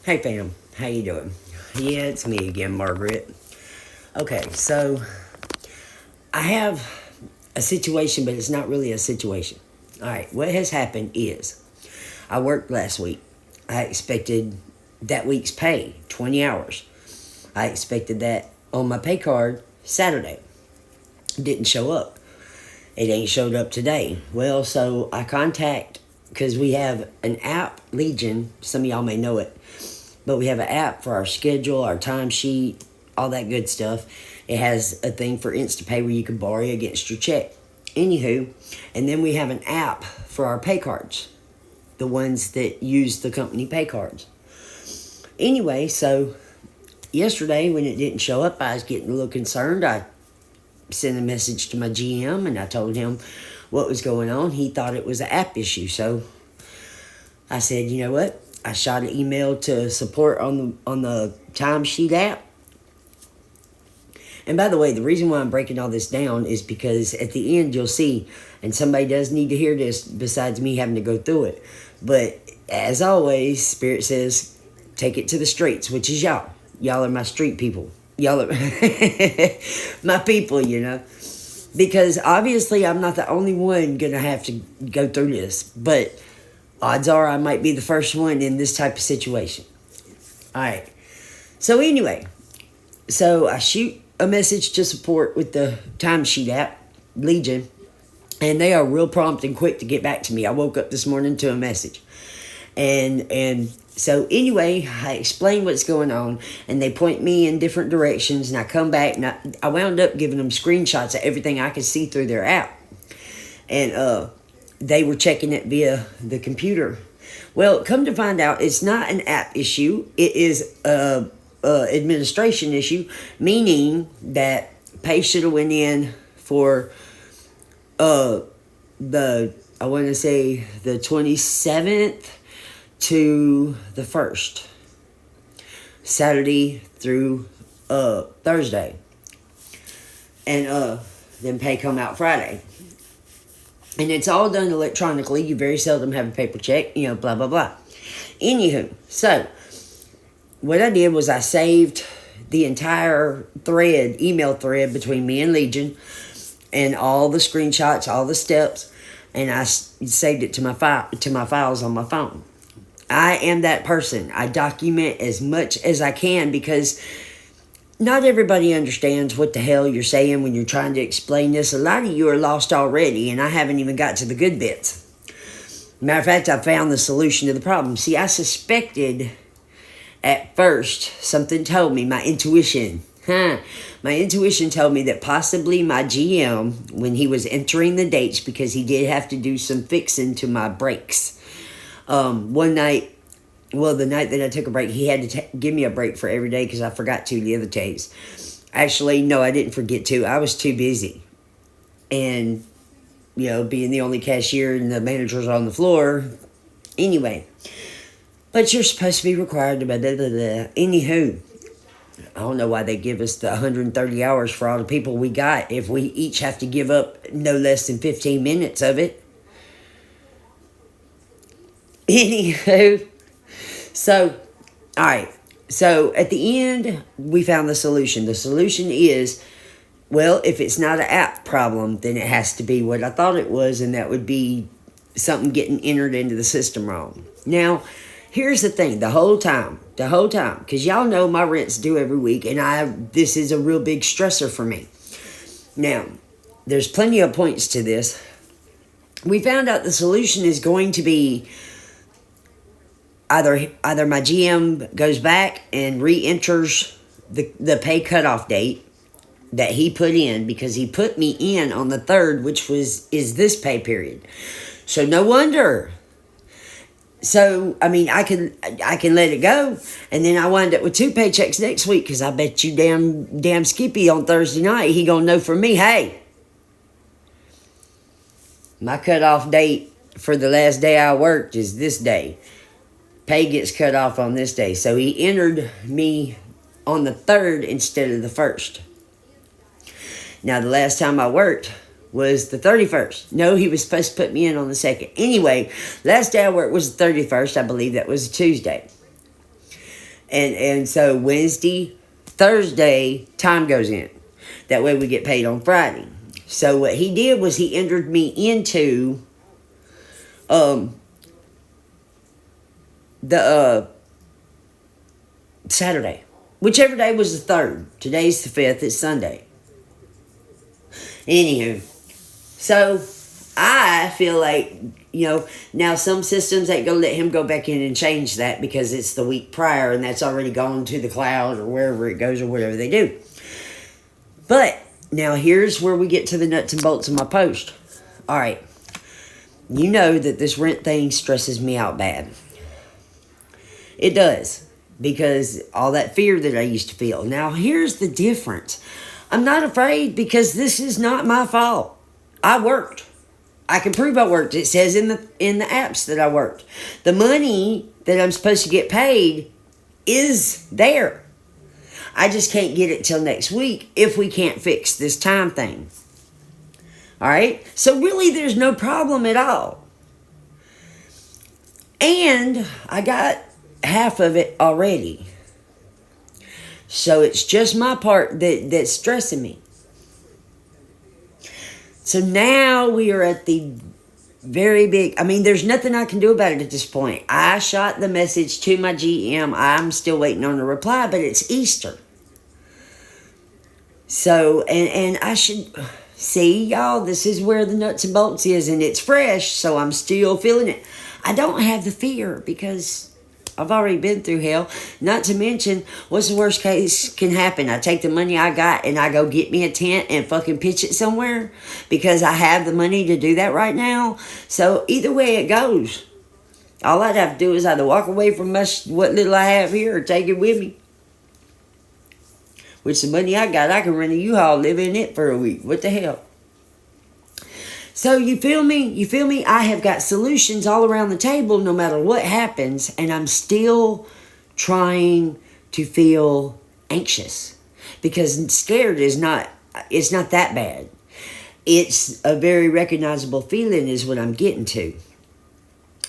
Hey fam, how you doing? Yeah, it's me again, Margaret. Okay, so I have a situation, but it's not really a situation. All right, what has happened is I worked last week. I expected that week's pay, 20 hours. I expected that on my pay card Saturday. Didn't show up. It ain't showed up today. Well, so I contact, because we have an app, Legion, some of y'all may know it, but we have an app for our schedule, our timesheet, all that good stuff. It has a thing for Instapay where you can borrow against your check. Anywho, and then we have an app for our pay cards, the ones that use the company pay cards. Anyway, so yesterday when it didn't show up, I was getting a little concerned. I sent a message to my GM and I told him what was going on. He thought it was an app issue, so I said, you know what? I shot an email to support on the timesheet app. And by the way, the reason why I'm breaking all this down is because at the end you'll see, and somebody does need to hear this besides me having to go through it. But as always, Spirit says, take it to the streets, which is y'all. Y'all are my street people. Y'all are my people, you know. Because obviously I'm not the only one going to have to go through this. But odds are I might be the first one in this type of situation. All right. So anyway, so I shoot a message to support with the timesheet app, Legion, and they are real prompt and quick to get back to me. I woke up this morning to a message. And so anyway, I explain what's going on, and they point me in different directions, and I come back, and I wound up giving them screenshots of everything I could see through their app. And they were checking it via the computer. Well, come to find out, it's not an app issue. It is a administration issue, meaning that pay should have went in for I want to say the 27th to the 1st, Saturday through Thursday, and then pay come out Friday. And it's all done electronically. You very seldom have a paper check, blah, blah, blah. Anywho, so what I did was I saved the entire email thread between me and Legion, and all the screenshots, all the steps, and I saved it to my files on my phone. I am that person. I document as much as I can because not everybody understands what the hell you're saying when you're trying to explain this. A lot of you are lost already, and I haven't even got to the good bits. Matter of fact, I found the solution to the problem. See, I suspected at first, something told me, my intuition told me that possibly my GM, when he was entering the dates, because he did have to do some fixing to my brakes. One night, the night that I took a break, he had to give me a break for every day because I forgot to the other days. Actually, no, I didn't forget to. I was too busy. And, being the only cashier and the managers on the floor. Anyway, but you're supposed to be required to blah, blah, blah, blah. Anywho, I don't know why they give us the 130 hours for all the people we got if we each have to give up no less than 15 minutes of it. Anywho, so, all right. So at the end, we found the solution. The solution is, well, if it's not an app problem, then it has to be what I thought it was, and that would be something getting entered into the system wrong. Now, here's the thing, the whole time, because y'all know my rent's due every week, and this is a real big stressor for me. Now, there's plenty of points to this. We found out the solution is going to be either my GM goes back and re-enters the pay cutoff date that he put in, because he put me in on the 3rd, which is this pay period. So no wonder. So, I mean, I can let it go, and then I wind up with 2 paychecks next week, because I bet you damn Skippy on Thursday night, he gonna know from me, hey, my cutoff date for the last day I worked is this day. Pay gets cut off on this day. So he entered me on the 3rd instead of the 1st. Now, the last time I worked was the 31st. No, he was supposed to put me in on the 2nd. Anyway, last day I worked was the 31st. I believe that was a Tuesday. And so Wednesday, Thursday, time goes in. That way we get paid on Friday. So what he did was he entered me into the Saturday. Whichever day was the 3rd. Today's the 5th. It's Sunday. Anywho. So I feel like, now some systems ain't going to let him go back in and change that because it's the week prior and that's already gone to the cloud or wherever it goes or whatever they do. But now here's where we get to the nuts and bolts of my post. All right. You know that this rent thing stresses me out bad. It does. Because all that fear that I used to feel. Now here's the difference. I'm not afraid because this is not my fault. I worked. I can prove I worked. It says in the apps that I worked. The money that I'm supposed to get paid is there. I just can't get it till next week if we can't fix this time thing. All right? So really there's no problem at all. And I got half of it already. So it's just my part that's stressing me. So now we are at the very big, there's nothing I can do about it at this point. I shot the message to my GM. I'm still waiting on a reply, but it's Easter. So, and I should, see y'all, this is where the nuts and bolts is, and it's fresh, so I'm still feeling it. I don't have the fear because I've already been through hell. Not to mention, what's the worst case can happen? I take the money I got and I go get me a tent and fucking pitch it somewhere because I have the money to do that right now. So either way it goes, all I'd have to do is either walk away from what little I have here or take it with me. With the money I got, I can rent a U-Haul, live in it for a week. What the hell? So you feel me? You feel me? I have got solutions all around the table no matter what happens, and I'm still trying to feel anxious because scared is not, it's not that bad. It's a very recognizable feeling is what I'm getting to.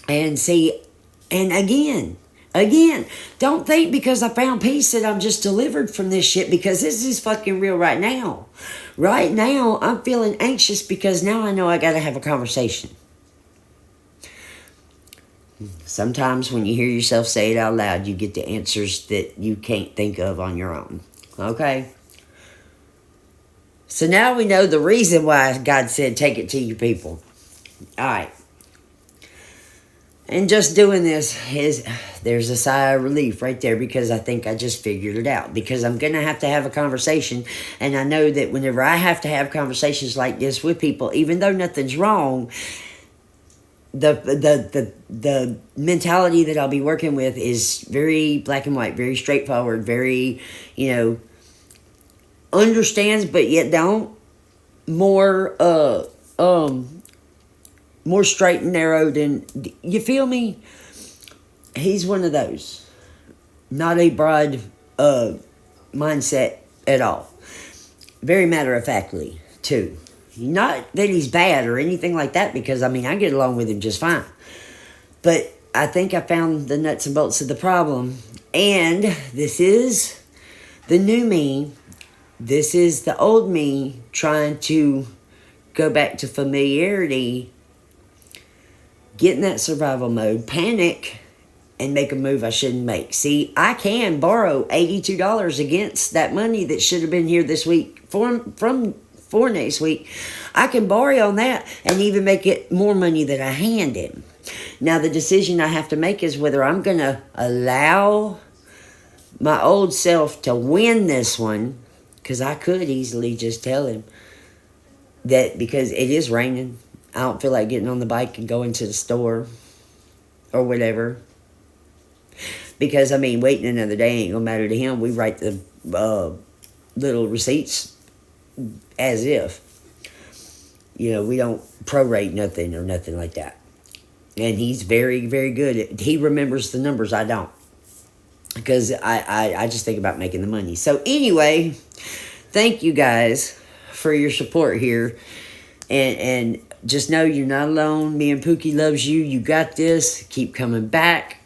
And see, and again, don't think because I found peace that I'm just delivered from this shit because this is fucking real right now. Right now, I'm feeling anxious because now I know I got to have a conversation. Sometimes when you hear yourself say it out loud, you get the answers that you can't think of on your own. Okay? So now we know the reason why God said, take it to you people. All right. And just doing this, there's a sigh of relief right there because I think I just figured it out. Because I'm going to have a conversation. And I know that whenever I have to have conversations like this with people, even though nothing's wrong, the mentality that I'll be working with is very black and white, very straightforward, very, understands but yet don't. More straight and narrow than, you feel me? He's one of those. Not a broad mindset at all. Very matter-of-factly, too. Not that he's bad or anything like that, because, I get along with him just fine. But I think I found the nuts and bolts of the problem. And this is the new me. This is the old me trying to go back to familiarity, get in that survival mode, panic, and make a move I shouldn't make. See, I can borrow $82 against that money that should have been here this week for next week. I can borrow on that and even make it more money that I hand him. Now, the decision I have to make is whether I'm going to allow my old self to win this one, because I could easily just tell him that because it is raining, I don't feel like getting on the bike and going to the store or whatever. Because, waiting another day ain't going to matter to him. We write the little receipts as if. We don't prorate nothing or nothing like that. And he's very, very good. He remembers the numbers. I don't. Because I just think about making the money. So anyway, thank you guys for your support here. And just know you're not alone. Me and Pookie loves you. You got this. Keep coming back.